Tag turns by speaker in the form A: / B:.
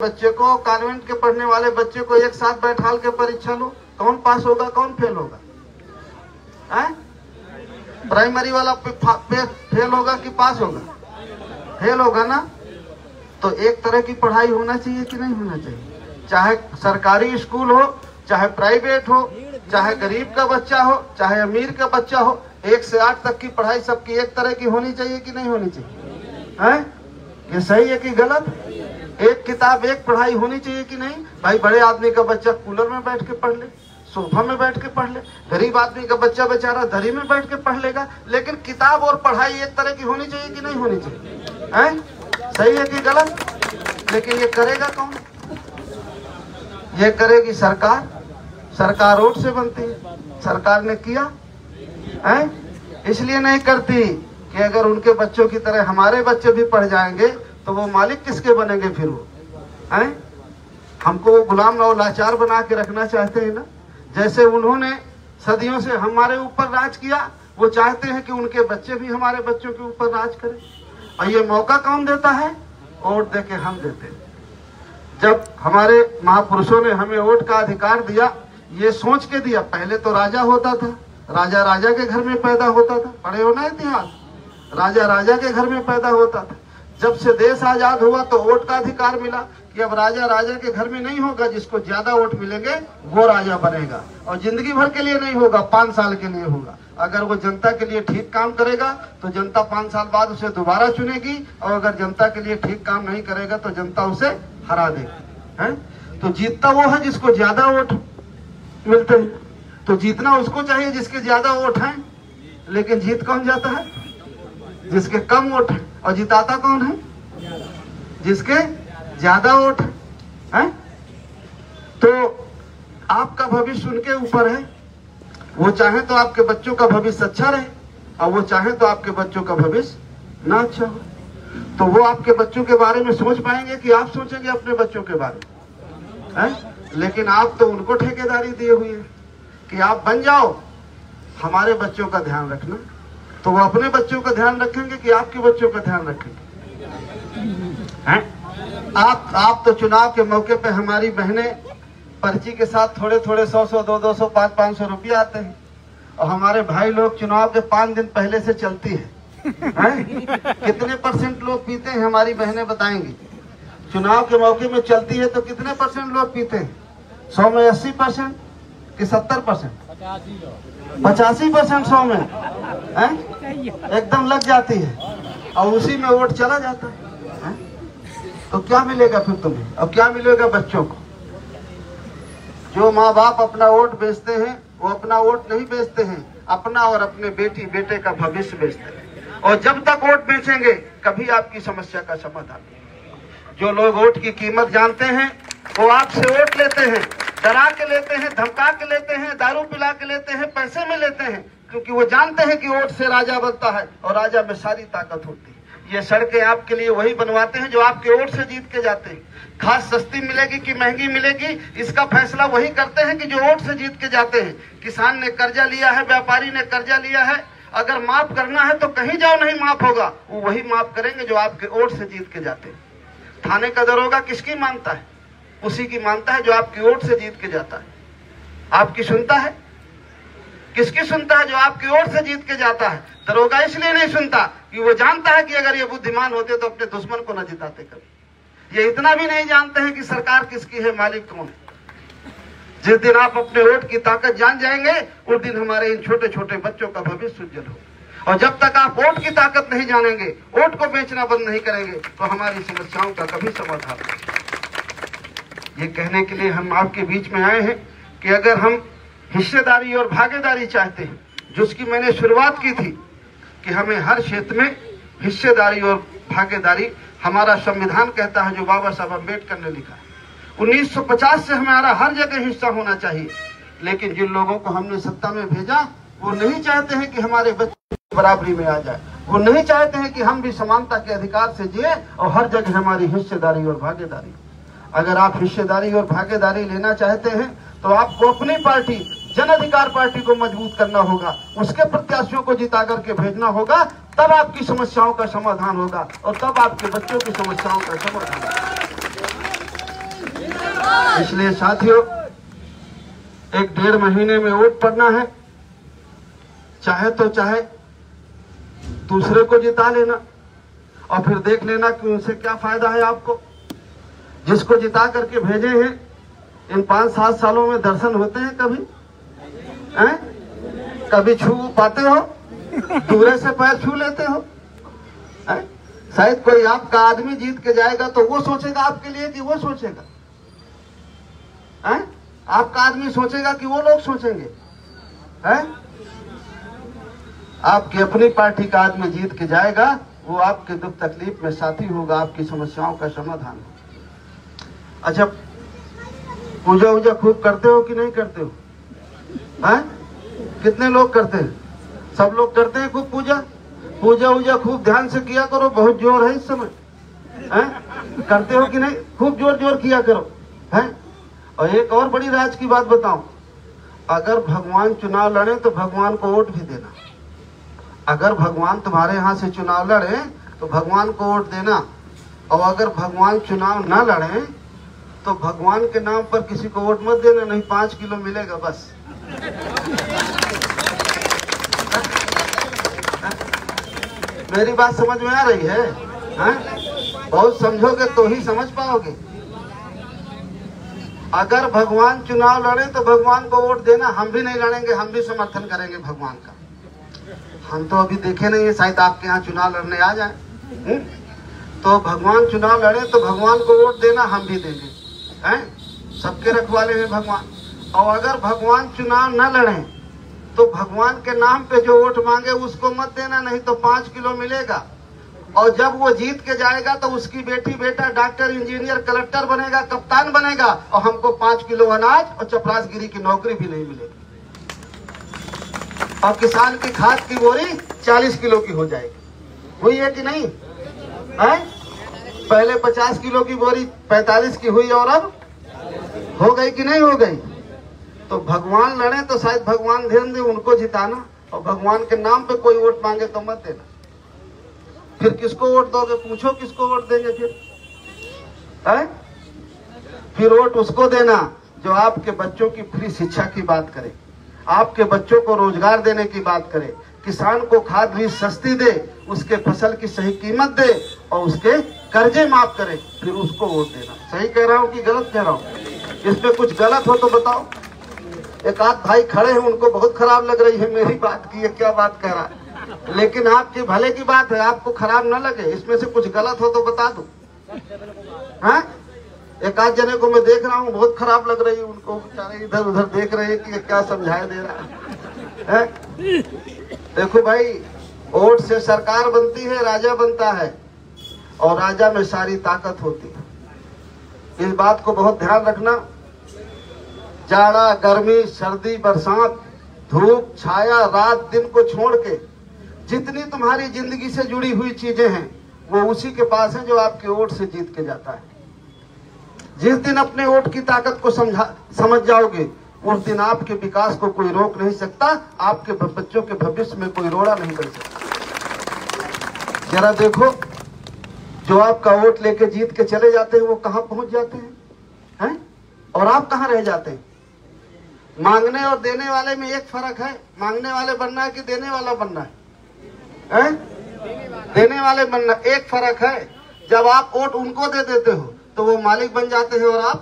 A: बच्चे को, कॉन्वेंट के पढ़ने वाले बच्चे को एक साथ बैठाल के परीक्षा लो, कौन पास होगा कौन फेल होगा? प्राइमरी वाला फेल होगा कि पास होगा? फेल होगा ना। तो एक तरह की पढ़ाई होना चाहिए कि नहीं होना चाहिए? चाहे सरकारी स्कूल हो, चाहे प्राइवेट हो, चाहे गरीब का बच्चा हो, चाहे अमीर का बच्चा हो, 1 से 8 तक की पढ़ाई सबकी एक तरह की होनी चाहिए कि नहीं होनी चाहिए? ये सही है कि गलत? एक किताब एक पढ़ाई होनी चाहिए कि नहीं? भाई बड़े आदमी का बच्चा कूलर में बैठ के पढ़ ले, सोफा में बैठ के पढ़ ले, गरीब आदमी का बच्चा बेचारा दरी में बैठ के पढ़ लेगा, लेकिन किताब और पढ़ाई एक तरह की होनी चाहिए कि नहीं होनी चाहिए? सही है कि गलत? लेकिन ये करेगा कौन? ये करेगी सरकार। सरकार वोट से बनती है, सरकार ने किया इसलिए नहीं करती कि अगर उनके बच्चों की तरह हमारे बच्चे भी पढ़ जाएंगे तो वो मालिक किसके बनेंगे फिर? वो हमको वो गुलाम और लाचार बना के रखना चाहते हैं ना। जैसे उन्होंने सदियों से हमारे ऊपर राज किया, वो चाहते हैं कि उनके बच्चे भी हमारे बच्चों के ऊपर राज करें। और ये मौका कौन देता है? वोट दे के हम देते हैं। जब हमारे महापुरुषों ने हमें वोट का अधिकार दिया, ये सोच के दिया, पहले तो राजा होता था, राजा राजा के घर में पैदा होता था, पढ़े हो ना इतिहास? राजा राजा के घर में पैदा होता था। जब से देश आजाद हुआ तो वोट का अधिकार मिला कि अब राजा राजा के घर में नहीं होगा, जिसको ज्यादा वोट मिलेंगे वो राजा बनेगा, और जिंदगी भर के लिए नहीं होगा, 5 साल के लिए होगा। अगर वो जनता के लिए ठीक काम करेगा तो जनता 5 साल बाद उसे दोबारा चुनेगी, और अगर जनता के लिए ठीक काम नहीं करेगा तो जनता उसे हरा देगी। तो जीतता वो है जिसको ज्यादा वोट मिलते हैं। तो जीतना उसको चाहिए जिसके ज्यादा वोट हैं, लेकिन जीत कौन जाता है? जिसके कम वोट है। और जिताता कौन है? जिसके ज्यादा वोट है। तो आपका भविष्य उनके ऊपर है। वो चाहे तो आपके बच्चों का भविष्य अच्छा रहे, और वो चाहे तो आपके बच्चों का भविष्य ना अच्छा हो। तो वो आपके बच्चों के बारे में सोच पाएंगे कि आप सोचेंगे अपने बच्चों के बारे में? लेकिन आप तो उनको ठेकेदारी दिए हुए हैं कि आप बन जाओ, हमारे बच्चों का ध्यान रखना। तो वो अपने बच्चों का ध्यान रखेंगे कि आपके बच्चों का ध्यान रखेंगे? आप तो चुनाव के मौके पे हमारी बहनें पर्ची के साथ थोड़े थोड़े 100-100, 200, 500 रुपया आते हैं, और हमारे भाई लोग चुनाव के 5 दिन पहले से चलती है। कितने % लोग पीते हैं हमारी बहनें बताएंगी? चुनाव के मौके में चलती है तो कितने % लोग पीते हैं? 100 में 80% कि 70%? 85% 100 में एकदम लग जाती है, और उसी में वोट चला जाता है। तो क्या मिलेगा फिर तुम्हें? अब क्या मिलेगा बच्चों को? जो माँ बाप अपना वोट बेचते हैं, वो अपना वोट नहीं बेचते हैं, अपना और अपने बेटी बेटे का भविष्य बेचते हैं। और जब तक वोट बेचेंगे कभी आपकी समस्या का समाधान नहीं। जो लोग वोट की कीमत जानते हैं वो आपसे वोट लेते हैं, डरा के लेते हैं, धमका के लेते हैं, दारू पिला के लेते हैं, पैसे में लेते हैं, क्योंकि वो जानते हैं कि वोट से राजा बनता है और राजा में सारी ताकत होती है। ये सड़कें आपके लिए वही बनवाते हैं जो आपके वोट से जीत के जाते हैं। खाद सस्ती मिलेगी कि महंगी मिलेगी, इसका फैसला वही करते हैं कि जो वोट से जीत के जाते हैं। किसान ने कर्जा लिया है, व्यापारी ने कर्जा लिया है, अगर माफ करना है तो कहीं जाओ नहीं माफ होगा, वो वही माफ करेंगे जो आपके वोट से जीत के जाते हैं। थाने का दरोगा किसकी मानता है? उसी की मानता है जो आपकी वोट से जीत के जाता है। आपकी सुनता है? किसकी सुनता है? जो आपकी वोट से जीत के जाता है। दरोगा इसलिए नहीं सुनता कि वो जानता है कि अगर ये बुद्धिमान होते तो अपने दुश्मन को न जिताते कभी। ये इतना भी नहीं जानते हैं कि सरकार किसकी है, मालिक कौन है। जिस दिन आप अपने वोट की ताकत जान जाएंगे, उस दिन हमारे इन छोटे छोटे बच्चों का भविष्य उज्जवल हो। और जब तक आप वोट की ताकत नहीं जानेंगे, वोट को बेचना बंद नहीं करेंगे, तो हमारी समस्याओं का कभी समाधान नहीं। ये कहने के लिए हम आपके बीच में आए हैं कि अगर हम हिस्सेदारी और भागीदारी चाहते हैं, जिसकी मैंने शुरुआत की थी कि हमें हर क्षेत्र में हिस्सेदारी और भागीदारी, हमारा संविधान कहता है, जो बाबा साहब अम्बेडकर ने लिखा है, 1950 से हमारा हर जगह हिस्सा होना चाहिए। लेकिन जिन लोगों को हमने सत्ता में भेजा, वो नहीं चाहते हैं कि हमारे बच्चे बराबरी में आ जाए। वो नहीं चाहते हैं कि हम भी समानता के अधिकार से जिए और हर जगह हमारी हिस्सेदारी और भागीदारी। अगर आप हिस्सेदारी और भागीदारी लेना चाहते हैं तो आपको अपनी पार्टी जन अधिकार पार्टी को मजबूत करना होगा, उसके प्रत्याशियों को जिता करके भेजना होगा, तब आपकी समस्याओं का समाधान होगा और तब आपके बच्चों की समस्याओं का समाधान होगा। इसलिए साथियों, 1-1.5 महीने में वोट पड़ना है। चाहे तो चाहे दूसरे को जिता लेना और फिर देख लेना कि उनसे क्या फायदा है आपको। जिसको जिता करके भेजे हैं, इन 5-7 सालों में दर्शन होते हैं कभी? कभी छू पाते हो? दूरे से पैर छू लेते हो? शायद कोई आपका आदमी जीत के जाएगा तो वो सोचेगा आपके लिए कि वो सोचेगा? आपका आदमी सोचेगा कि वो लोग सोचेंगे? आपकी अपनी पार्टी का आदमी जीत के जाएगा, वो आपके दुख तकलीफ में साथी होगा, आपकी समस्याओं का समाधान होगा। अच्छा, पूजा वूजा खूब करते हो कि नहीं करते हो? कितने लोग करते हैं? सब लोग करते हैं खूब पूजा? पूजा वूजा खूब ध्यान से किया करो, बहुत जोर है इस समय। करते हो कि नहीं? खूब जोर जोर किया करो। और एक और बड़ी राज की बात बताऊं, अगर भगवान चुनाव लड़े तो भगवान को वोट भी देना। अगर भगवान तुम्हारे यहाँ से चुनाव लड़े तो भगवान को वोट देना, और अगर भगवान चुनाव ना लड़े तो भगवान के नाम पर किसी को वोट मत देना, नहीं 5 किलो मिलेगा बस। मेरी बात समझ में आ रही है? बहुत समझोगे तो ही समझ पाओगे। अगर भगवान चुनाव लड़े तो भगवान को वोट देना। हम भी नहीं लड़ेंगे, हम भी समर्थन करेंगे भगवान का। हम तो अभी देखे नहीं है, शायद आपके यहाँ चुनाव लड़ने आ जाए। तो भगवान चुनाव लड़े तो भगवान को वोट देना, हम भी देंगे। सबके रखवाले हैं भगवान। और अगर भगवान चुनाव न लड़े तो भगवान के नाम पे जो वोट मांगे उसको मत देना, नहीं तो 5 किलो मिलेगा। और जब वो जीत के जाएगा तो उसकी बेटी बेटा डॉक्टर, इंजीनियर, कलेक्टर बनेगा, कप्तान बनेगा, और हमको 5 किलो अनाज और चपरासगिरी की नौकरी भी नहीं मिलेगी। और किसान की खाद की बोरी 40 किलो की हो जाएगी। हुई है कि नहीं? पहले 50 किलो की बोरी 45 की हुई, और अब हो गई कि नहीं हो गई? तो भगवान लड़े तो शायद भगवान ध्यान दे उनको जिताना, और भगवान के नाम पे कोई वोट मांगे तो मत देना। फिर किसको वोट दोगे? पूछो किसको वोट देंगे फिर? फिर वोट उसको देना जो आपके बच्चों की फ्री शिक्षा की बात करे, आपके बच्चों को रोजगार देने की बात करे, किसान को खाद बीज सस्ती दे, उसके फसल की सही कीमत दे और उसके कर्जे माफ करे, फिर उसको वोट देना। सही कह रहा हूँ कि गलत कह रहा हूँ? इसमें कुछ गलत हो तो बताओ। एक आध भाई खड़े हैं, उनको बहुत खराब लग रही है मेरी बात की, ये क्या बात कह रहा है, लेकिन आपके भले की बात है, आपको खराब न लगे। इसमें से कुछ गलत हो तो बता दो। एक आध जने को मैं देख रहा हूँ बहुत खराब लग रही है उनको, बेचारे इधर उधर देख रहे हैं कि क्या समझाया दे रहा है। देखो भाई, वोट से सरकार बनती है, राजा बनता है, और राजा में सारी ताकत होती है। इस बात को बहुत ध्यान रखना। जाड़ा, गर्मी, सर्दी, बरसात, धूप, छाया, रात, दिन को छोड़ के जितनी तुम्हारी जिंदगी से जुड़ी हुई चीजें हैं वो उसी के पास है जो आपके वोट से जीत के जाता है। जिस दिन अपने वोट की ताकत को समझ जाओगे, उस दिन आपके विकास को कोई रोक नहीं सकता, आपके बच्चों के भविष्य में कोई रोड़ा नहीं बन सकता। जरा देखो, जो आपका वोट लेके जीत के चले जाते हैं वो कहाँ पहुंच जाते हैं? और आप कहाँ रह जाते हैं? मांगने और देने वाले में एक फर्क है। मांगने वाले बनना है कि देने वाला बनना है? देने वाले बनना। एक फर्क है, जब आप वोट उनको दे देते हो तो वो मालिक बन जाते हैं और आप